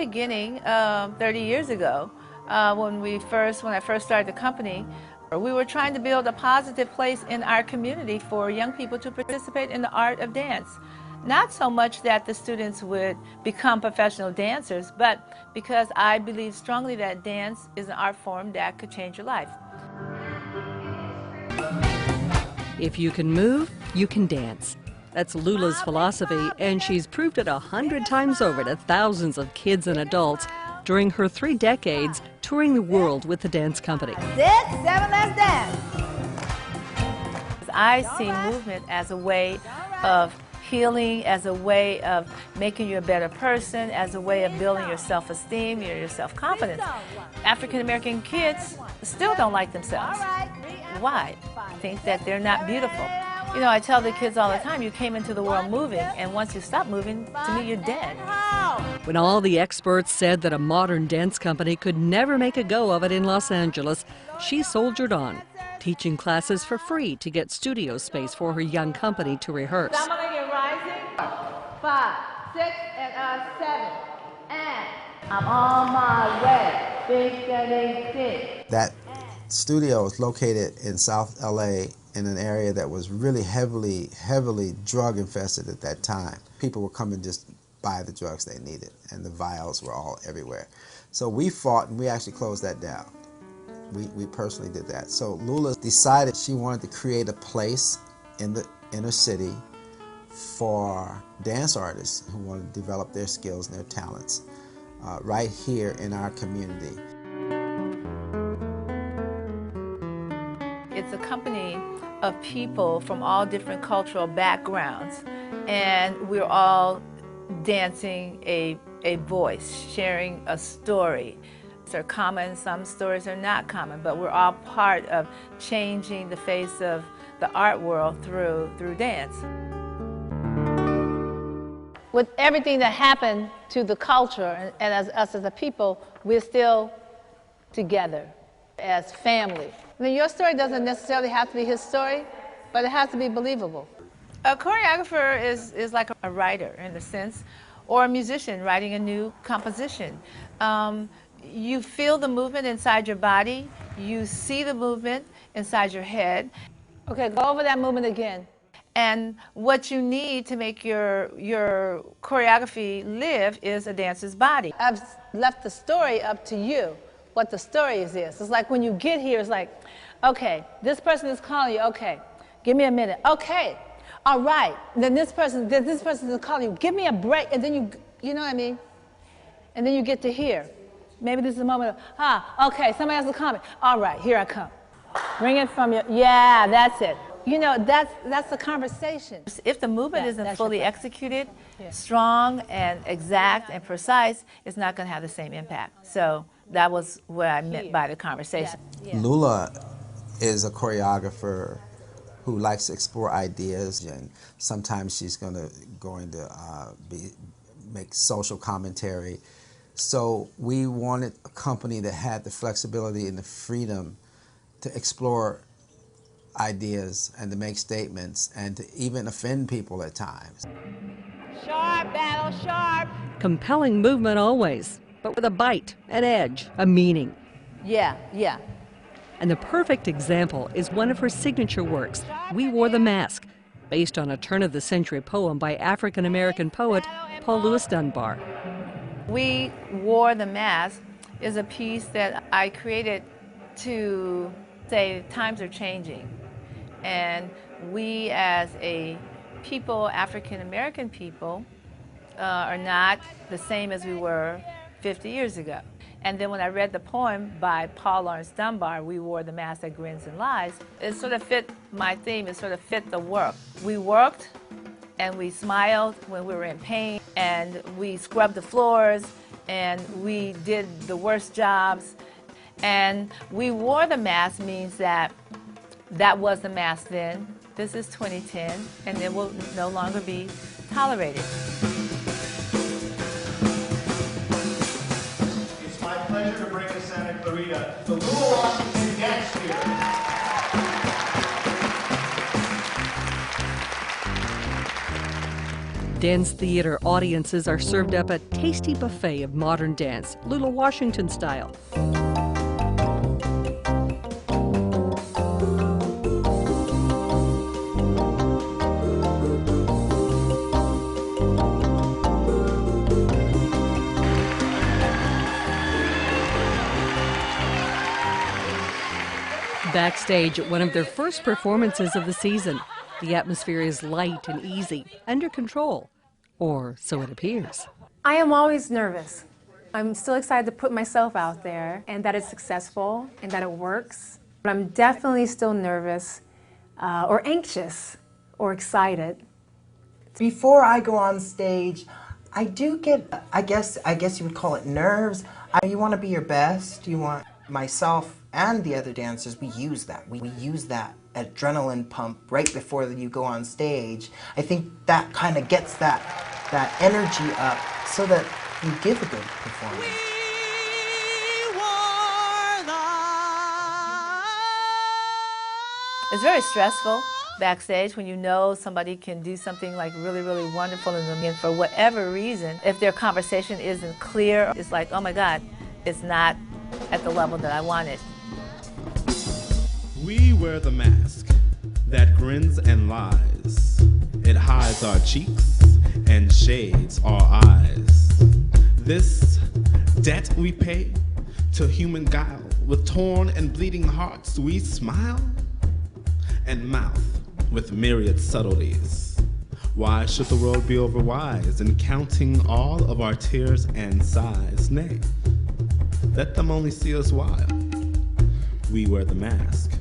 beginning, 30 years ago, when I first started the company, we were trying to build a positive place in our community for young people to participate in the art of dance. Not so much that the students would become professional dancers, but because I believe strongly that dance is an art form that could change your life. If you can move, you can dance. That's Lula's philosophy, and she's proved it 100 times over to thousands of kids and adults during her 3 decades touring the world with the dance company. 6, 7, let's dance. I see movement as a way of healing, as a way of making you a better person, as a way of building your self-esteem, your self-confidence. African American kids still don't like themselves. Why? Think that they're not beautiful. You know, I tell the kids all the time, you came into the world moving, and once you stop moving, to me, you're dead. When all the experts said that a modern dance company could never make a go of it in Los Angeles, she soldiered on, teaching classes for free to get studio space for her young company to rehearse. Somebody get rising. 5, 6, and 7. And I'm on my way. Big, steady, big. That studio is located in South LA in an area that was really heavily drug infested at that time. People would come and just buy the drugs they needed, and the vials were all everywhere. So we fought, and we actually closed that down. We personally did that. So Lula decided she wanted to create a place in the inner city for dance artists who wanted to develop their skills and their talents right here in our community. It's a company of people from all different cultural backgrounds, and we're all dancing a voice, sharing a story. Some are common, some stories are not common, but we're all part of changing the face of the art world through dance. With everything that happened to the culture, and as us as a people, we're still together as family. I mean, your story doesn't necessarily have to be his story, but it has to be believable. A choreographer is like a writer in a sense, or a musician writing a new composition. You feel the movement inside your body, you see the movement inside your head. Okay, go over that movement again. And what you need to make your choreography live is a dancer's body. I've left the story up to you, what the story is. It's like when you get here, it's like, okay, this person is calling you, okay, give me a minute, okay, all right. Then this person is calling you, give me a break, and then you know what I mean? And then you get to here. Maybe this is a moment of, okay, somebody else is coming. All right, here I come. Bring it from you, yeah, that's it. You know, that's the conversation. If the movement isn't fully executed, strong and exact and precise, it's not going to have the same impact. So that was what I meant by the conversation. Lula is a choreographer who likes to explore ideas, and sometimes she's going to make social commentary. So we wanted a company that had the flexibility and the freedom to explore ideas and to make statements and to even offend people at times. Sharp, battle, sharp. Compelling movement always, but with a bite, an edge, a meaning. Yeah. And the perfect example is one of her signature works, We Wore the Mask, based on a turn-of-the-century poem by African-American poet Paul Louis Dunbar. We Wore the Mask is a piece that I created to say times are changing. And we as a people, African-American people, are not the same as we were 50 years ago. And then when I read the poem by Paul Laurence Dunbar, We Wore the Mask That Grins and Lies, it sort of fit my theme, it sort of fit the work. We worked and we smiled when we were in pain, and we scrubbed the floors, and we did the worst jobs. And we wore the mask means that was the mask then, this is 2010, and it will no longer be tolerated. It's my pleasure to bring to Santa Clarita the Lula Washington Dance Theater. Dance theater audiences are served up a tasty buffet of modern dance, Lula Washington style. Backstage at one of their first performances of the season, the atmosphere is light and easy, under control, or so it appears. I am always nervous. I'm still excited to put myself out there and that it's successful and that it works. But I'm definitely still nervous or anxious or excited. Before I go on stage, I do get, I guess you would call it nerves. You want to be your best. You want myself and the other dancers, we use that. We use that adrenaline pump right before you go on stage. I think that kind of gets that energy up so that you give a good performance. It's very stressful backstage when you know somebody can do something like really, really wonderful and for whatever reason, if their conversation isn't clear, it's like, oh my God, it's not at the level that I wanted. We wear the mask that grins and lies. It hides our cheeks and shades our eyes. This debt we pay to human guile. With torn and bleeding hearts we smile and mouth with myriad subtleties. Why should the world be overwise in counting all of our tears and sighs? Nay, let them only see us while we wear the mask.